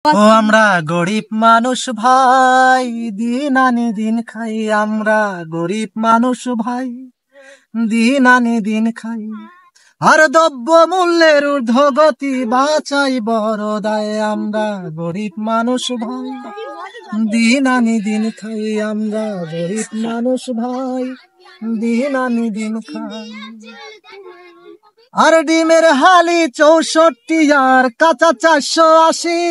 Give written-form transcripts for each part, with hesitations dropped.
ও আমরা গরিব মানুষ ভাই, দিন আনি দিন খাই। আমরা গরিব মানুষ ভাই, দিন আনি দিন খাই। আর দ্রব্য মূল্যের ঊর্ধ্বগতি বাঁচাই বড় দায়। আমরা গরিব মানুষ ভাই, দিন আনি দিন খাই। আমরা গরিব মানুষ ভাই, দিন আনি দিন খাই। আর ডিমের হালি 64 আর কাঁচা 480।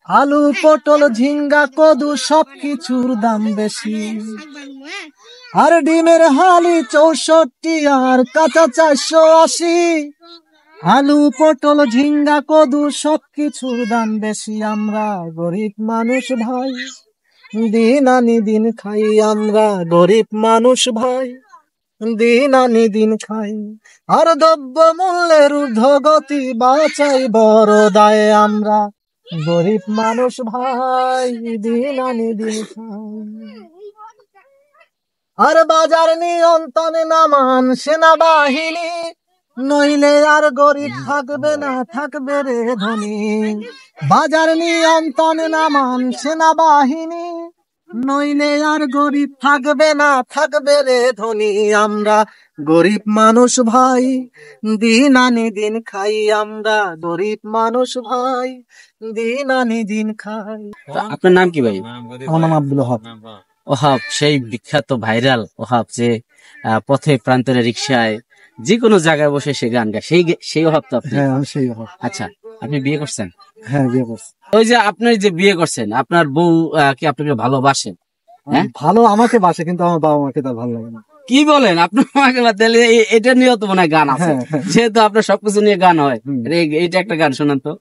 আলু পটল ঝিঙ্গা কদু সবকিছুর দাম বেশি। আর ডিমের হালি 64 আর কাঁচা 480। আলু পটল ঝিঙ্গা কদু সবকিছুর দাম বেশি। আমরা গরিব মানুষ ভাই, দিন আনি দিন খাই। আমরা গরিব মানুষ ভাই, দিন আনি দিন খাই। আর দ্রব্য মূল্যের ঊর্ধ্বগতি বাঁচাই বড় দায়। আমরা গরিব মানুষ ভাই, দিন আনি দিন খাই। আর বাজার নিয়ন্ত্রণে নামান সেনাবাহিনী, নইলে আর গরিব থাকবে না, থাকবে রে ধনী। বাজার নিয়ন্ত্রণে নামান সেনাবাহিনী, নইলে আর গরিব থাকবে না, থাকবে রে ধনী। আমরা গরিব মানুষ ভাই, দিন আনি দিন খাই। আমরা গরিব মানুষ ভাই, দিন আনি দিন খাই। আপনার নাম কি ভাই? আমার নাম আব্দুল ওহাব। ওহাব, সেই বিখ্যাত ভাইরাল ওহাব যে পথে প্রান্তরে রিক্সায় যে কোনো জায়গায় বসে সে গান গায়, সেই ওহাব তো আপনি? হ্যাঁ, সেই ওহাব। আচ্ছা, আপনি বিয়ে করছেন? হ্যাঁ, বিয়ে করছি। ওই যে আপনি যে বিয়ে করছেন, আপনার বউ কি আপনাকে ভালোবাসেন? হ্যাঁ, ভালো আমাকে বাসে, কিন্তু আমার বাবা মাকে তার ভালো লাগে না। কি বলেন? আপনার মাকে তাহলে এটা নিয়েও তো মনে হয় গান আছে, যেহেতু আপনার সবকিছু নিয়ে গান হয়। এইটা একটা গান শোনান তো।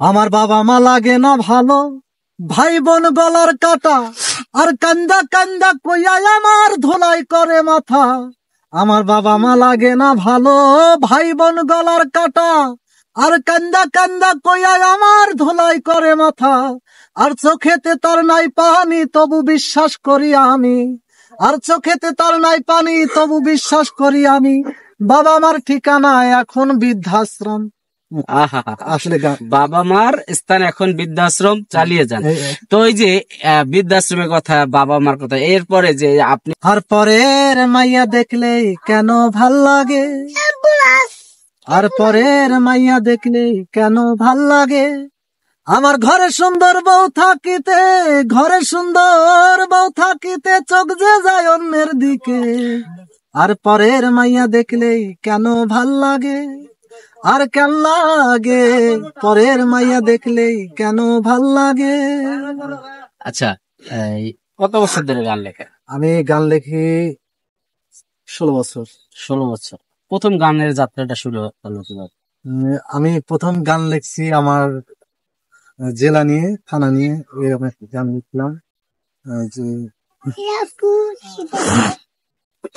আমার বাবা মা লাগে না ভালো, ভাই বোন গলার কাটা। আর কান্দা কান্দা কইয়া আমার ধোলাই করে মাথা। আমার বাবা মা লাগে না ভালো, ভাই বোন গলার কাটা। আর কান্দা কান্দা কইয়া আমার ধোলাই করে মাথা। আর চোখেতে তার নাই পানি, তবু বিশ্বাস করি আমি। আর চোখেতে তার নাই পানি, তবু বিশ্বাস করি আমি। বাবা মার ঠিকানা এখন বৃদ্ধাশ্রম। আসলে বাবা মার স্থান এখন বৃদ্ধাশ্রম, চালিয়ে যান। তো এই যে বৃদ্ধাশ্রমের কথা, বাবা মার কথা, এরপরে যে আপনি আর পরের মাইয়া দেখলে কেন ভাল লাগে, আর পরের মাইয়া দেখলে কেন ভাল লাগে। আমার ঘরে সুন্দর বউ থাকিতে, ঘরে সুন্দর বউ থাকিতে চোখ যে যায় অন্যের দিকে। আর পরের মাইয়া দেখলে কেন ভাল লাগে, আর কেন লাগে পরের মাইয়া দেখলে কেন ভাল লাগে। আচ্ছা, কত বছর ধরে গান লেখা? আমি গান লেখি 16 বছর। 16 বছর। প্রথম গানের যাত্রাটা শুরু হলো কিভাবে? আমি প্রথম গান লিখছি আমার জেলা নিয়ে, থানা নিয়ে এরকম একটা গান লিখলাম। যে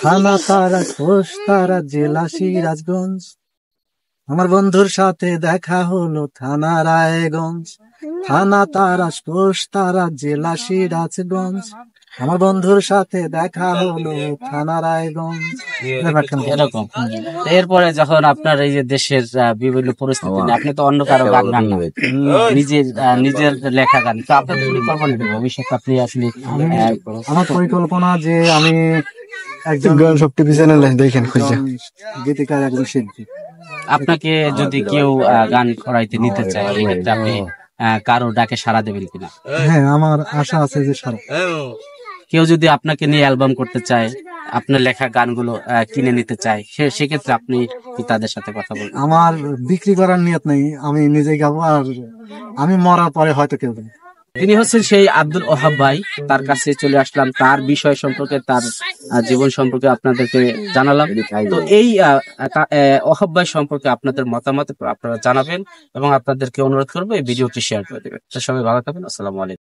থানা তারা, কোষ তারা, জেলা সিরাজগঞ্জ। আমার বন্ধুর সাথে দেখা হলো থানা রায়গঞ্জ। থানা তারা, কোষ তারা, জেলা সিরাজগঞ্জ। আমার বন্ধুর সাথে দেখা হলো থানা রায়গঞ্জ। এরকম। এরপরে যখন আপনার এই যে দেশের বিভিন্ন পরিস্থিতি, আপনি তো অন্য কারো গান গান না, নিজের লেখা গান। তো আপনার পরিকল্পনা কি ভবিষ্যতে? আপনি আসলে আমার পরিকল্পনা যে আমি একজন টিভি চ্যানেলে দেখেন খুঁজে গীতিকার, একজন শিল্পী। আপনাকে যদি কেউ গান করাইতে নিতে চায়, এক্ষেত্রে আপনি কারো ডাকে সাড়া দেবেন কিনা? হ্যাঁ, আমার আশা আছে যে সারা। কেউ যদি আপনাকে নিয়ে অ্যালবাম করতে চায়, আপনার লেখা গানগুলো কিনে নিতে চায়, সেক্ষেত্রে আপনি কি তাদের সাথে কথা বলবেন? আমার বিক্রি করার নিয়ত নেই, আমি নিজে গাবো। আর আমি মরার পরে হয়তো কেউ। তিনি হচ্ছেন সেই আব্দুল ওহাব ভাই। তার কাছে চলে আসলাম, তার বিষয় সম্পর্কে, তার জীবন সম্পর্কে আপনাদেরকে জানালাম। তো এই ওহাব ভাই সম্পর্কে আপনাদের মতামত আপনারা জানাবেন, এবং আপনাদেরকে অনুরোধ করবো এই ভিডিওটি শেয়ার করে দেবেন। সবাই ভালো থাকবেন। আসসালামু আলাইকুম।